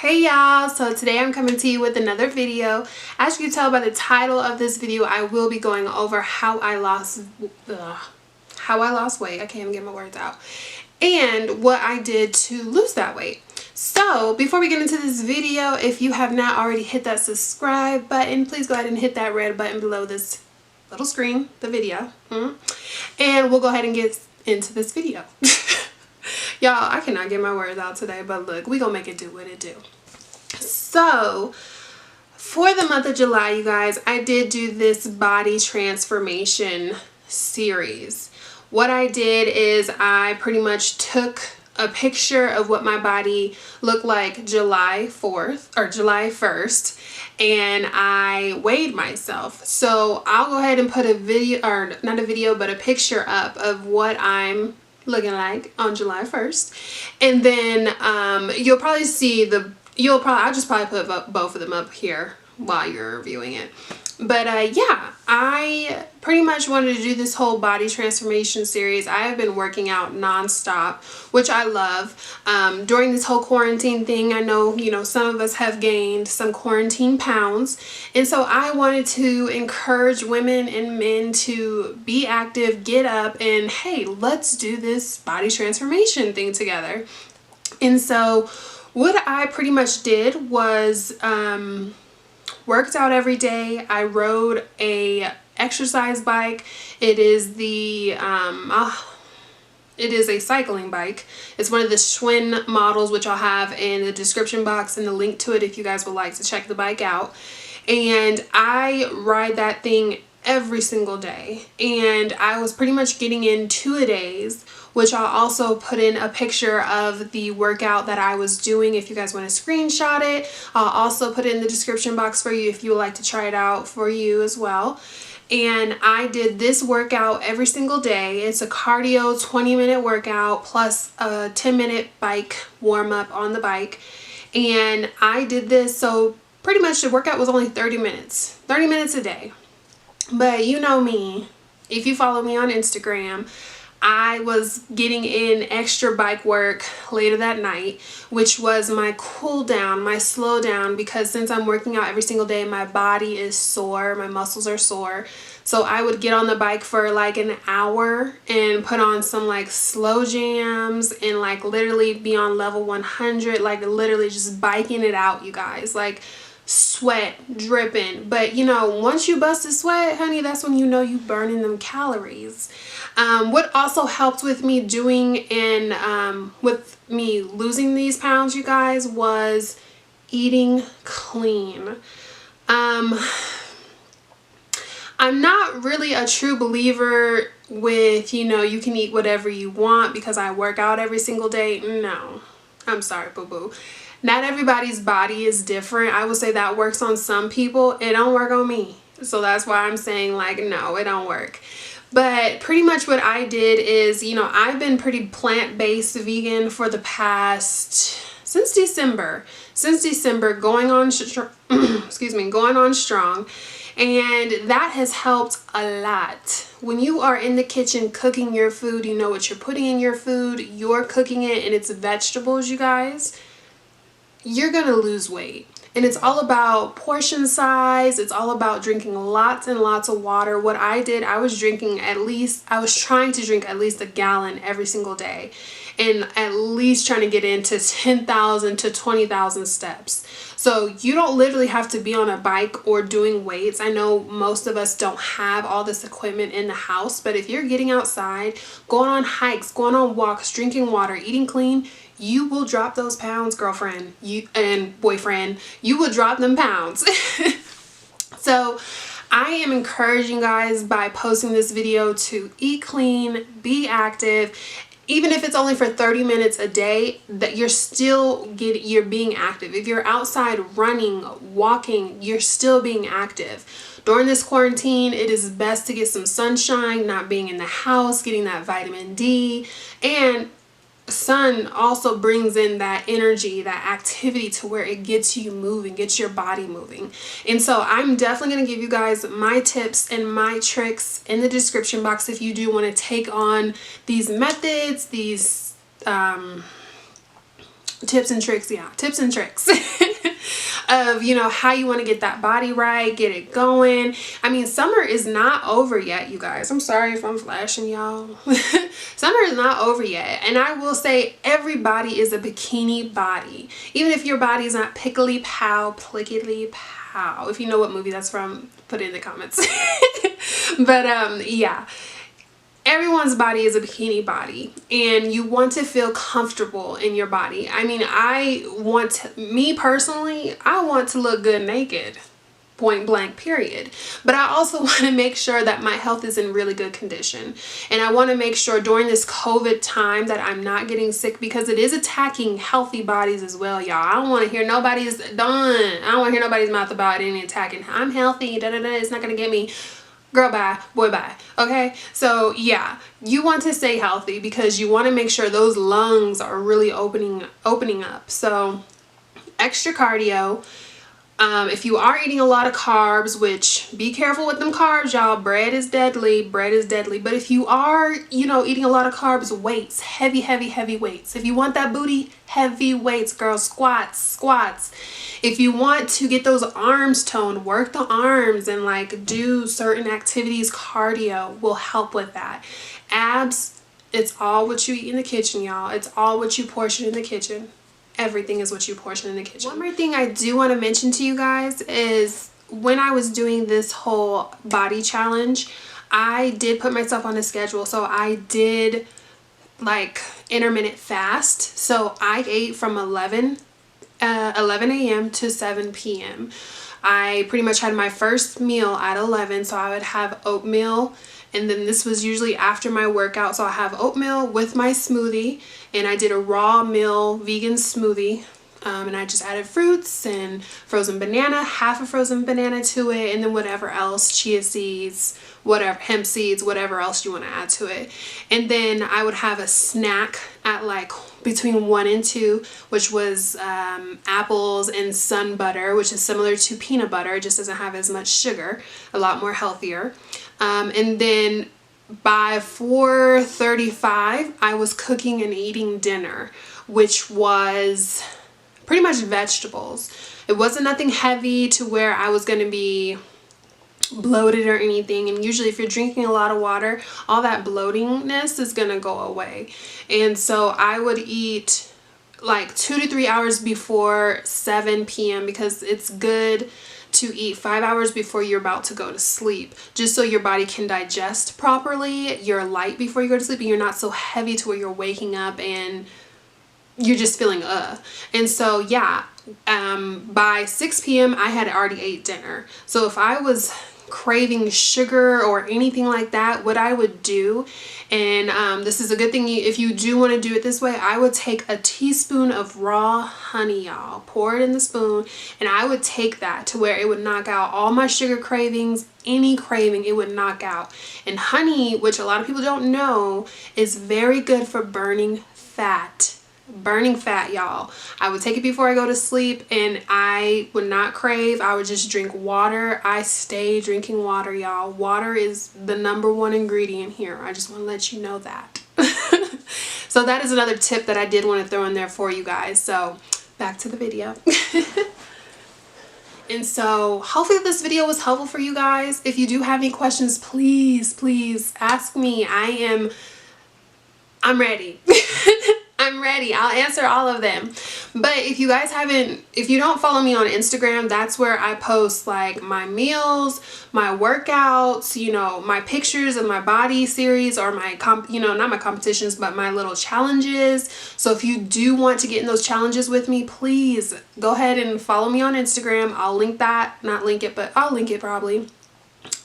Hey y'all, so today I'm coming to you with another video. As you can tell by the title of this video, I will be going over how I lost weight. I can't even get my words out. And what I did to lose that weight. So before we get into this video, if you have not already hit that subscribe button, please go ahead and hit that red button below this little screen, the video. And we'll go ahead and get into this video. Y'all, I cannot get my words out today, but look, we gonna make it do what it do. So for the month of July, you guys, I did do this body transformation series. What I did is I pretty much took a picture of what my body looked like July 4th or July 1st, and I weighed myself. So I'll go ahead and put a video, or not a video, but a picture up of what I'm looking like on July 1st, and then you'll probably see I'll just probably put both of them up here while you're viewing it. But yeah, I pretty much wanted to do this whole body transformation series. I have been working out nonstop, which I love. During this whole quarantine thing, I know, some of us have gained some quarantine pounds. And so I wanted to encourage women and men to be active, get up, and hey, let's do this body transformation thing together. And so what I pretty much did was worked out every day. I rode a exercise bike. It is a cycling bike. It's one of the Schwinn models, which I'll have in the description box and the link to it if you guys would like to check the bike out. And I ride that thing every single day, and I was pretty much getting in 2-a-days, which I'll also put in a picture of the workout that I was doing if you guys want to screenshot it. I'll also put it in the description box for you if you would like to try it out for you as well. And I did this workout every single day. It's a cardio 20-minute workout plus a 10-minute bike warm-up on the bike. And I did this, so pretty much the workout was only 30 minutes a day. But you know me, if you follow me on Instagram, I was getting in extra bike work later that night, which was my cool down, my slow down, because since I'm working out every single day, my body is sore, my muscles are sore. So I would get on the bike for like an hour and put on some like slow jams and like literally be on level 100, like literally just biking it out, you guys, like sweat dripping. But once you bust a sweat, honey, that's when you burning them calories. What also helped with me doing and with me losing these pounds, you guys, was eating clean. I'm not really a true believer with you can eat whatever you want because I work out every single day. No, I'm sorry, boo-boo. Not everybody's body is different. I would say that works on some people. It don't work on me. So that's why I'm saying like, no, it don't work. But pretty much what I did is, I've been pretty plant-based vegan for the past, since December, going on strong. And that has helped a lot. When you are in the kitchen cooking your food, you know what you're putting in your food, you're cooking it, and it's vegetables, you guys, you're gonna lose weight. And it's all about portion size. It's all about drinking lots and lots of water. What I did, I was trying to drink at least a gallon every single day, and at least trying to get into 10,000 to 20,000 steps. So you don't literally have to be on a bike or doing weights. I know most of us don't have all this equipment in the house, but if you're getting outside, going on hikes, going on walks, drinking water, eating clean, you will drop those pounds, girlfriend, and boyfriend. You will drop them pounds. So I am encouraging guys by posting this video to eat clean, be active. Even if it's only for 30 minutes a day, that you're being active. If you're outside running, walking, you're still being active. During this quarantine, it is best to get some sunshine, not being in the house, getting that vitamin D, and sun also brings in that energy, that activity, to where it gets you moving, gets your body moving. And so I'm definitely going to give you guys my tips and my tricks in the description box if you do want to take on these methods, these tips and tricks, yeah, tips and tricks of, you know, how you want to get that body right, get it going. I mean, summer is not over yet, you guys. I'm sorry if I'm flashing y'all. Summer is not over yet. And I will say every body is a bikini body. Even if your body is not pickly pow, plickety pow. If you know what movie that's from, put it in the comments. But yeah. Everyone's body is a bikini body, and you want to feel comfortable in your body. I mean, me personally, I want to look good naked, point blank, period. But I also want to make sure that my health is in really good condition. And I want to make sure during this COVID time that I'm not getting sick, because it is attacking healthy bodies as well, y'all. I don't want to hear nobody's mouth about any attacking. I'm healthy, da da da, it's not going to get me. Girl, bye. Boy, bye. Okay? So, yeah. You want to stay healthy because you want to make sure those lungs are really opening up. So, extra cardio. If you are eating a lot of carbs, which be careful with them carbs, y'all. Bread is deadly. Bread is deadly. But if you are, you know, eating a lot of carbs, weights, heavy weights. If you want that booty, heavy weights, girl. Squats. If you want to get those arms toned, work the arms and like do certain activities, cardio will help with that. Abs, it's all what you eat in the kitchen, y'all. It's all what you portion in the kitchen. Everything is what you portion in the kitchen. One more thing I do want to mention to you guys is when I was doing this whole body challenge, I did put myself on a schedule. So I did like intermittent fast. So I ate from 11 a.m. to 7 p.m. I pretty much had my first meal at 11, so I would have oatmeal, and then this was usually after my workout, so I have oatmeal with my smoothie, and I did a raw meal vegan smoothie, and I just added fruits and frozen banana, half a frozen banana to it, and then whatever else, chia seeds, whatever, hemp seeds, whatever else you want to add to it. And then I would have a snack at like between 1 and 2, which was apples and sun butter, which is similar to peanut butter. It just doesn't have as much sugar, a lot more healthier. And then by 4:35, I was cooking and eating dinner, which was pretty much vegetables. It wasn't nothing heavy to where I was going to be bloated or anything, and usually if you're drinking a lot of water, all that bloatingness is gonna go away. And so I would eat like 2 to 3 hours before 7 p.m. because it's good to eat 5 hours before you're about to go to sleep, just so your body can digest properly. You're light before you go to sleep and you're not so heavy to where you're waking up and you're just feeling and so yeah, by 6 p.m. I had already ate dinner. So if I was craving sugar or anything like that, what I would do, and this is a good thing if you do want to do it this way, I would take a teaspoon of raw honey, y'all, pour it in the spoon, and I would take that to where it would knock out all my sugar cravings. Any craving it would knock out. And honey, which a lot of people don't know, is very good for burning fat. Y'all. I would take it before I go to sleep and I would not crave. I would just drink water. I stay drinking water, y'all. Water is the #1 ingredient here. I just want to let you know that. So that is another tip that I did want to throw in there for you guys. So back to the video. And so hopefully this video was helpful for you guys. If you do have any questions, please ask me. I'm ready. I'm ready. I'll answer all of them. But if you guys if you don't follow me on Instagram, that's where I post like my meals, my workouts, you know, my pictures of my body series, or my not my competitions, but my little challenges. So if you do want to get in those challenges with me, please go ahead and follow me on Instagram. I'll link that, not link it, but I'll link it probably.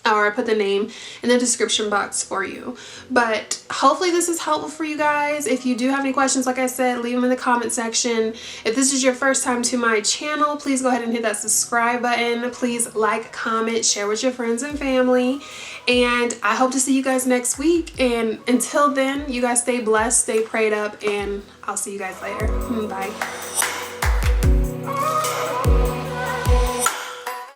Or I put the name in the description box for you. But hopefully this is helpful for you guys. If you do have any questions, like I said, leave them in the comment section. If this is your first time to my channel, please go ahead and hit that subscribe button. Please like, comment, share with your friends and family. And I hope to see you guys next week. And until then, you guys stay blessed, stay prayed up, and I'll see you guys later. Bye.